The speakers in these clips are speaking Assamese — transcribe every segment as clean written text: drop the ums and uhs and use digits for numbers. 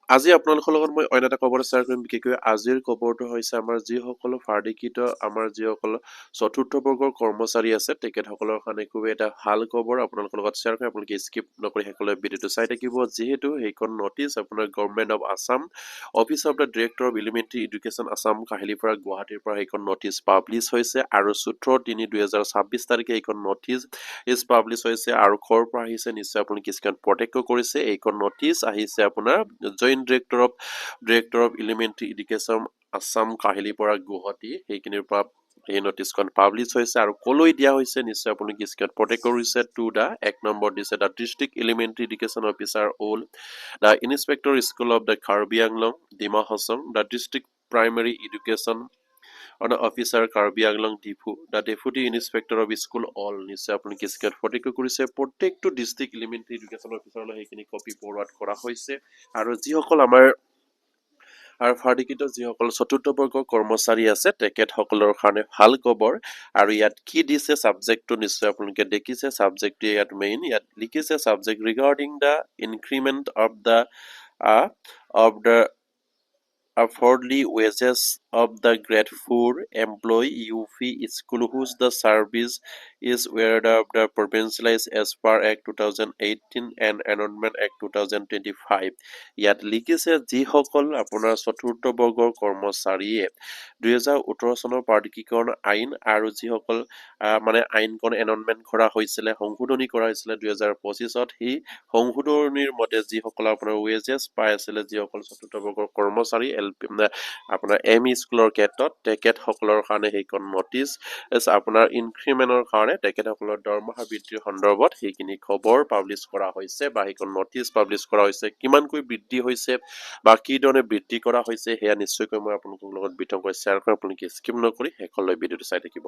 আজি আপোনালোকৰ লগত মই অন্য এটা খবৰ শ্বেয়াৰ কৰিম বিশেষকৈ আজিৰ খবৰটো হৈছে আমাৰ যিসকল ফাৰ্ডিকিত আমাৰ যিসকল চতুৰ্থ বৰ্গৰ কৰ্মচাৰী আছে তেখেতসকলৰ কাৰণে খুব এটা ভাল খবৰ আপোনালোকৰ লগত শ্বেয়াৰ কৰিম আপোনালোকে স্কিপ নকৰি শেষলৈ ভিডিঅ'টো চাই থাকিব যিহেতু সেইখন নটিচ আপোনাৰ government of Assam office of the director of elementary education Assam Kahilipara গুৱাহাটীৰ পৰা সেইখন নটিচ পাব্লিছ হৈছে আৰু 14/3/2026 তাৰিখে এইখন নটিচ পাব্লিছ হৈছে আৰু ক'ৰ পৰা আহিছে নিশ্চয় আপোনালোকে স্ক্ৰীনত প্ৰত্যক্ষ কৰিছে এইখন নটিচ আহিছে আপোনাৰ joint director of elementary education Assam Kahilipara Guwahati সেইখিনিৰ পৰা এই নটিচখন পাব্লিছ হৈছে আৰু কলৈ দিয়া হৈছে নিশ্চয় আপোনালোকে স্ক্ৰীনত প্ৰত্যক্ষ কৰিছে টু দা এক নম্বৰ দিছে the district elementary education officer all the inspector school of the Karbi Anglong Dima Hasao the district primary education officer Karbi Anglong Diphu the deputy inspector of school all নিশ্চয় আপোনালোকে স্ক্ৰীনত প্ৰত্যক্ষ কৰিছে প্ৰত্যেকটো ডিষ্ট্ৰিক্ট এলিমেণ্টাৰী এডুকেশ্যন অফিচাৰলৈ সেইখিনি কপি ফৰৱাৰ্ড কৰা হৈছে আৰু যিসকল আমাৰ আৰু ফাৰ্ডিকিত যিসকল চতুৰ্থ বৰ্গৰ কৰ্মচাৰী আছে তেখেতসকলৰ কাৰণে ভাল খবৰ আৰু ইয়াত কি দিছে ছাবজেক্টটো নিশ্চয় আপোনালোকে দেখিছে ছাবজেক্টটো ইয়াত মেইন ইয়াত লিখিছে subject regarding the increment of the affordly wages of the grade 4 employee UP school whose the service is awarded of the provincialized as per Act 2018 and Amendment Act 2025 ইয়াত লিখিছে যিসকল আপোনাৰ চতুৰ্থ বৰ্গৰ কৰ্মচাৰীয়ে 2018 চনৰ প্ৰাধিকৰণ আইন আৰু যিসকল মানে আইনখন এনমেণ্ট কৰা হৈছিলে সংশোধনী কৰা হৈছিলে 2025ত সেই সংশোধনীৰ মতে যিসকল আপোনাৰ ৱেজেছ পাই আছিলে যিসকল চতুৰ্থ বৰ্গৰ কৰ্মচাৰী আপোনাৰ এম ই স্কুলৰ ক্ষেত্ৰত তেখেতসকলৰ কাৰণে সেইখন নটিচ আপোনাৰ ইনক্ৰিমেণ্টৰ কাৰণে তেখেতসকলৰ দৰমহা বৃদ্ধিৰ সন্দৰ্ভত সেইখিনি খবৰ পাব্লিছ কৰা হৈছে বা সেইখন নটিচ পাব্লিছ কৰা হৈছে কিমানকৈ বৃদ্ধি হৈছে বা কি ধৰণে বৃদ্ধি কৰা হৈছে সেয়া নিশ্চয়কৈ মই আপোনালোকৰ লগত বিতংকৈ শ্বেয়াৰ কৰিম আপোনালোকে স্কিপ নকৰি শেষলৈ ভিডিঅ'টো চাই থাকিব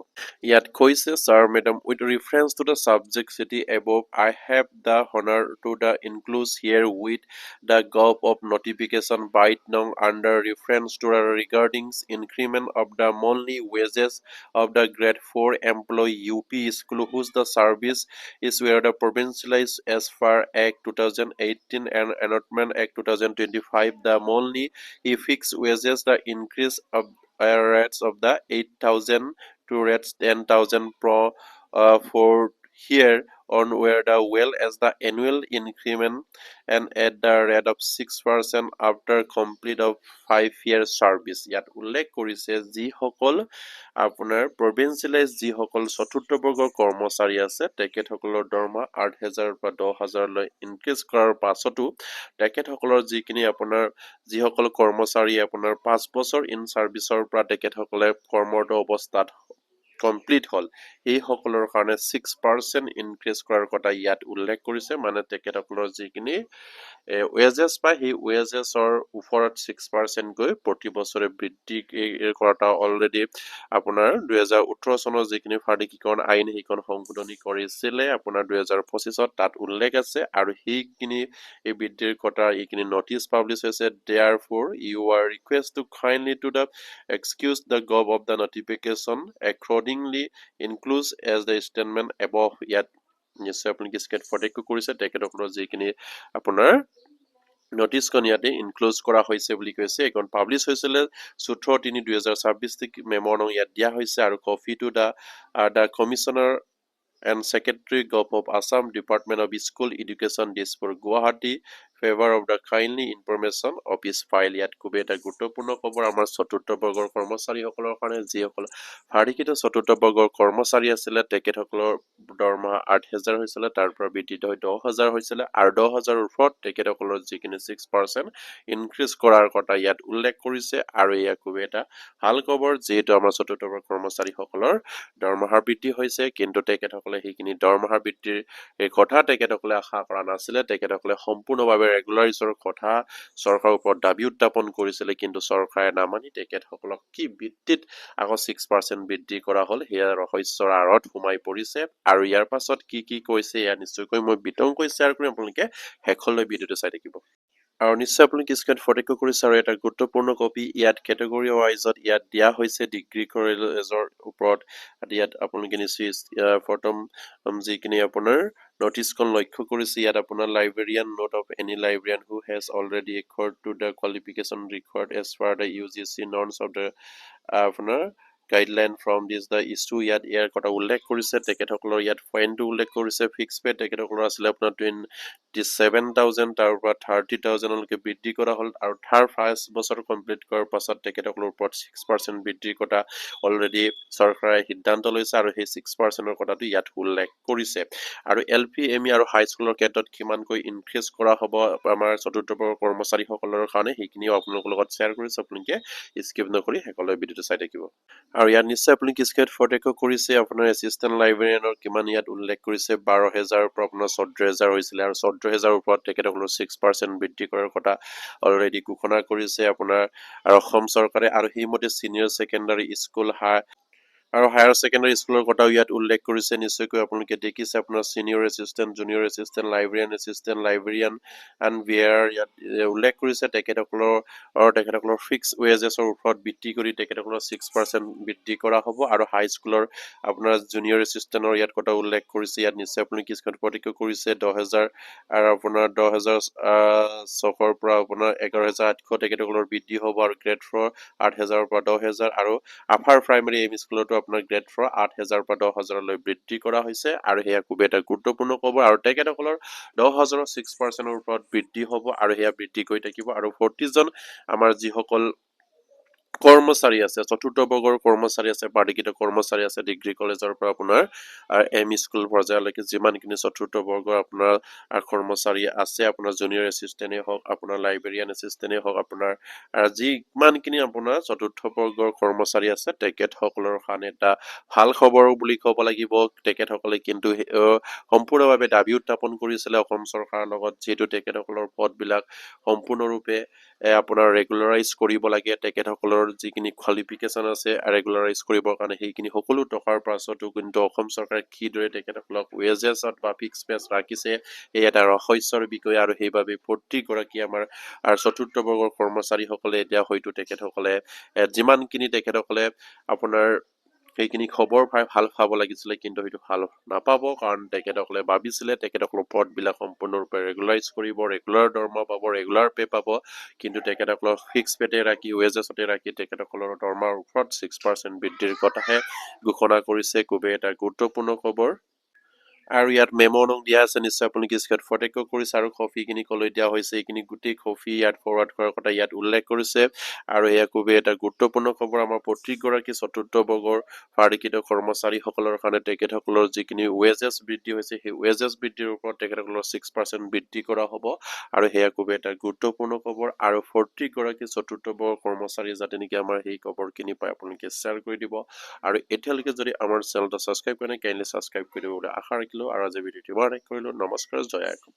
ইয়াত কৈছে sir madam with reference to the subject cited above I have the honor to the include here with the gov of notification byte now under reference to the regarding increment of the monthly wages of the grade 4 employee UP school whose the service is where the provincialized as per Act 2018 and Amendment Act 2025 the monthly fixed wages the increase of rates of the 8,000 to rates 10,000 for here on where the well as the annual increment and at the rate of 6% after complete of 5-year service ইয়াত উল্লেখ কৰিছে যিসকল আপোনাৰ প্ৰভিন্সিয়েলাইজ যিসকল চতুৰ্থ বৰ্গৰ কৰ্মচাৰী আছে তেখেতসকলৰ দৰমহা 8,000 পৰা 10,000 লৈ ইনক্ৰিজ কৰাৰ পাছতো তেখেতসকলৰ যিখিনি আপোনাৰ যিসকল কৰ্মচাৰী আপোনাৰ 5 বছৰ ইন সাৰ্ভিসৰ পৰা তেখেতসকলে কৰ্মৰত অৱস্থাত কমপ্লিট হল এইসকলৰ কাৰণে 6% ইনক্ৰিজ কৰাৰ কথা ইয়াত উল্লেখ কৰিছে মানে তেখেতসকলৰ যিখিনি ৱেজেছ পায় সেই ৱেজেছৰ ওপৰত 6% গৈ প্ৰতি বছৰে বৃদ্ধি কৰাটা অলৰেডি আপোনাৰ 2018 চনৰ যিখিনি ফাৰ্ডিকৰণ আইন সেইখন সংশোধনী কৰিছিলে আপোনাৰ 2025ত তাত উল্লেখ আছে আৰু সেইখিনি এই বৃদ্ধিৰ কথা এইখিনি নটিচ পাব্লিছ হৈছে therefore you are request to kindly to the excuse the gov of the notification accordingly includes as the statement above ইয়াত নিশ্চয় আপোনালোকে স্ক্ৰীনত প্ৰত্যক্ষ কৰিছে তেখেতসকলৰ যিখিনি আপোনাৰ নটিচখন ইয়াতে ইনক্লোজ কৰা হৈছে বুলি কৈছে এখন পাব্লিছ হৈছিলে 14/3/2026 মেমৰ নং ইয়াত দিয়া হৈছে আৰু copy to the commissioner and Secretary Gov of Assam Department of School Education Dispur Guwahati favor of the kindly information of his file ইয়াত খুব এটা গুৰুত্বপূৰ্ণ খবৰ আমাৰ চতুৰ্থ বৰ্গৰ কৰ্মচাৰীসকলৰ কাৰণে যিসকল ফাৰ্ডিকিত চতুৰ্থ বৰ্গৰ কৰ্মচাৰী আছিলে তেখেতসকলৰ দৰমহা 8,000 হৈছিলে তাৰ পৰা বৃদ্ধি হৈ 10,000 হৈছিলে আৰু 10,000ৰ ওপৰত তেখেতসকলৰ যিখিনি 6% ইনক্ৰিজ কৰাৰ কথা ইয়াত উল্লেখ কৰিছে আৰু এয়া খুব এটা ভাল খবৰ যিহেতু আমাৰ চতুৰ্থ বৰ্গৰ কৰ্মচাৰীসকলৰ দৰমহা বৃদ্ধি হৈছে কিন্তু তেখেতসকলে সেইখিনি দৰমহা বৃদ্ধিৰ এই কথা তেখেতসকলে আশা কৰা নাছিলে তেখেতসকলে সম্পূৰ্ণভাৱে ৰেগুলাৰাইজৰ কথা চৰকাৰৰ ওপৰত দাবী উত্থাপন কৰিছিলে কিন্তু চৰকাৰে নামানি তেখেতসকলক কি ভিত্তিত আকৌ 6% বৃদ্ধি কৰা হ'ল সেয়া ৰহস্যৰ আঁৰত সোমাই পৰিছে আৰু ইয়াৰ পাছত কি কৈছে এয়া নিশ্চয়কৈ মই বিতংকৈ শ্বেয়াৰ কৰিম আপোনালোকে শেষলৈ ভিডিঅ'টো চাই থাকিব আৰু নিশ্চয় আপোনালোকে স্ক্ৰীনত প্ৰত্যক্ষ কৰিছে আৰু এটা গুৰুত্বপূৰ্ণ কপি ইয়াত কেটেগৰী ৱাইজত ইয়াত দিয়া হৈছে ডিগ্ৰী কলেজৰ ওপৰত ইয়াত আপোনালোকে নিশ্চয় প্ৰথম যিখিনি আপোনাৰ নটিচখন লক্ষ্য কৰিছে ইয়াত আপোনাৰ librarian note of any librarian who has already acquired to the qualification required as per the UGC norms of the আপোনাৰ guideline from this the issue ইয়াত ইয়াৰ কথা উল্লেখ কৰিছে তেখেতসকলৰ ইয়াত পইণ্টটো উল্লেখ কৰিছে ফিক্স পে তেখেতসকলৰ আছিলে আপোনাৰ 27,000 তাৰ পৰা 30,000লৈকে বৃদ্ধি কৰা হ'ল আৰু 5 বছৰ কমপ্লিট কৰাৰ পাছত তেখেতসকলৰ ওপৰত 6% বৃদ্ধিৰ কথা অলৰেডি চৰকাৰে সিদ্ধান্ত লৈছে আৰু সেই 6%ৰ কথাটো ইয়াত উল্লেখ কৰিছে আৰু LP, ME আৰু হাই স্কুলৰ ক্ষেত্ৰত কিমানকৈ ইনক্ৰিজ কৰা হ'ব আমাৰ চতুৰ্থ বৰ্গৰ কৰ্মচাৰীসকলৰ কাৰণে সেইখিনিও আপোনালোকৰ লগত শ্বেয়াৰ কৰিছে আপোনালোকে স্কিপ নকৰি সকলোৱে ভিডিঅ'টো চাই থাকিব আৰু ইয়াত নিশ্চয় আপুনি স্ক্ৰীনত প্ৰত্যক্ষ কৰিছে আপোনাৰ এছিষ্টেণ্ট লাইব্ৰেৰিয়ানৰ কিমান ইয়াত উল্লেখ কৰিছে 12,000ৰ পৰা আপোনাৰ 14,000 হৈছিলে আৰু 14,000ৰ ওপৰত তেখেতসকলৰ 6% বৃদ্ধি কৰাৰ কথা অলৰেডি ঘোষণা কৰিছে আপোনাৰ অসম চৰকাৰে আৰু সেইমতে চিনিয়ৰ ছেকেণ্ডাৰী স্কুল আৰু হায়াৰ ছেকেণ্ডাৰী স্কুলৰ কথাও ইয়াত উল্লেখ কৰিছে নিশ্চয়কৈ আপোনালোকে দেখিছে আপোনাৰ senior assistant junior assistant librarian and বিয়াৰ ইয়াত উল্লেখ কৰিছে তেখেতসকলৰ ফিক্স ৱেজেছৰ ওপৰত ভিত্তি কৰি তেখেতসকলৰ 6% বৃদ্ধি কৰা হ'ব আৰু হাই স্কুলৰ আপোনাৰ জুনিয়ৰ এছিষ্টেণ্টৰ ইয়াত কথা উল্লেখ কৰিছে ইয়াত নিশ্চয় আপুনি কিছুমান প্ৰত্যক্ষ কৰিছে 10,000 আৰু আপোনাৰ 10,600ৰ পৰা আপোনাৰ 11,800 তেখেতসকলৰ বৃদ্ধি হ'ব আৰু গ্ৰেড 4 8,000ৰ পৰা 10,000 আৰু আপাৰ প্ৰাইমেৰী এম স্কুলতো আপোনাৰ গ্ৰেড 4 8,000ৰ পৰা 10,000লৈ বৃদ্ধি কৰা হৈছে আৰু সেয়া খুব এটা গুৰুত্বপূৰ্ণ খবৰ আৰু তেখেতসকলৰ 10,000ৰ 6%ৰ ওপৰত বৃদ্ধি হ'ব আৰু সেয়া বৃদ্ধি কৰি থাকিব আৰু 40জন আমাৰ যিসকল কৰ্মচাৰী আছে চতুৰ্থ বৰ্গৰ কৰ্মচাৰী আছে বাৰ্ষিকীয় কৰ্মচাৰী আছে ডিগ্ৰী কলেজৰ পৰা আপোনাৰ এম স্কুল পৰ্যায়লৈকে যিমানখিনি চতুৰ্থ বৰ্গৰ আপোনাৰ কৰ্মচাৰী আছে আপোনাৰ জুনিয়ৰ এছিষ্টেণ্টেই হওক আপোনাৰ লাইব্ৰেৰিয়ান এছিষ্টেণ্টেই হওক আপোনাৰ যিমানখিনি আপোনাৰ চতুৰ্থ বৰ্গৰ কৰ্মচাৰী আছে তেখেতসকলৰ কাৰণে এটা ভাল খবৰ বুলি ক'ব লাগিব তেখেতসকলে কিন্তু সম্পূৰ্ণভাৱে দাবী উত্থাপন কৰিছিলে অসম চৰকাৰৰ লগত যিহেতু তেখেতসকলৰ পদবিলাক সম্পূৰ্ণৰূপে আপোনাৰ ৰেগুলাৰাইজ কৰিব লাগে তেখেতসকলৰ যিখিনি কোৱালিফিকেশ্যন আছে ৰেগুলাৰাইজ কৰিবৰ কাৰণে সেইখিনি সকলো টকাৰ পাছতো কিন্তু অসম চৰকাৰে কিদৰে তেখেতসকলক ৱেজেছত বা ফিক্স পেজ ৰাখিছে এই এটা ৰহস্যৰ বিষয় আৰু সেইবাবে প্ৰতিগৰাকী আমাৰ চতুৰ্থ বৰ্গৰ কৰ্মচাৰীসকলে এতিয়া হয়তো তেখেতসকলে যিমানখিনি তেখেতসকলে আপোনাৰ সেইখিনি খবৰ পাই ভাল পাব লাগিছিলে কিন্তু সেইটো ভাল নাপাব কাৰণ তেখেতসকলে ভাবিছিলে তেখেতসকলৰ পদবিলাক সম্পূৰ্ণৰূপে ৰেগুলাৰাইজ কৰিব ৰেগুলাৰ দৰমহা পাব ৰেগুলাৰ পে পাব কিন্তু তেখেতসকলক ফিক্স পেতে ৰাখি ৱেজেছতে ৰাখি তেখেতসকলৰ দৰমহাৰ ওপৰত 6% বৃদ্ধিৰ কথাহে ঘোষণা কৰিছে খুবেই এটা গুৰুত্বপূৰ্ণ খবৰ আৰু ইয়াত মেম'নং দিয়া আছে নিশ্চয় আপুনি স্ক্ৰীনত প্ৰত্যক্ষ কৰিছে আৰু কপিখিনি কলৈ দিয়া হৈছে এইখিনি গোটেই কপি ইয়াত ফৰৱাৰ্ড কৰাৰ কথা ইয়াত উল্লেখ কৰিছে আৰু এয়া খুবেই এটা গুৰুত্বপূৰ্ণ খবৰ আমাৰ প্ৰতিগৰাকী চতুৰ্থ বৰ্গৰ বাৰ্ষিকীয় কৰ্মচাৰীসকলৰ কাৰণে তেখেতসকলৰ যিখিনি ৱেজেছ বৃদ্ধি হৈছে সেই ৱেজেছ বৃদ্ধিৰ ওপৰত তেখেতসকলৰ 6% বৃদ্ধি কৰা হ'ব আৰু সেয়া খুবেই এটা গুৰুত্বপূৰ্ণ খবৰ আৰু প্ৰতিগৰাকী চতুৰ্থ বৰ্গৰ কৰ্মচাৰী যাতে নেকি আমাৰ সেই খবৰখিনি পায় আপোনালোকে শ্বেয়াৰ কৰি দিব আৰু এতিয়ালৈকে যদি আমাৰ চেনেলটো ছাবস্ক্ৰাইব কৰে কাইণ্ডলি ছাবস্ক্ৰাইব কৰি দিব বুলি আশা ৰাখিলোঁ আৰু আজি ভিডিঅ'টো ইমানেই কৰিলোঁ নমস্কাৰ জয় আই অসম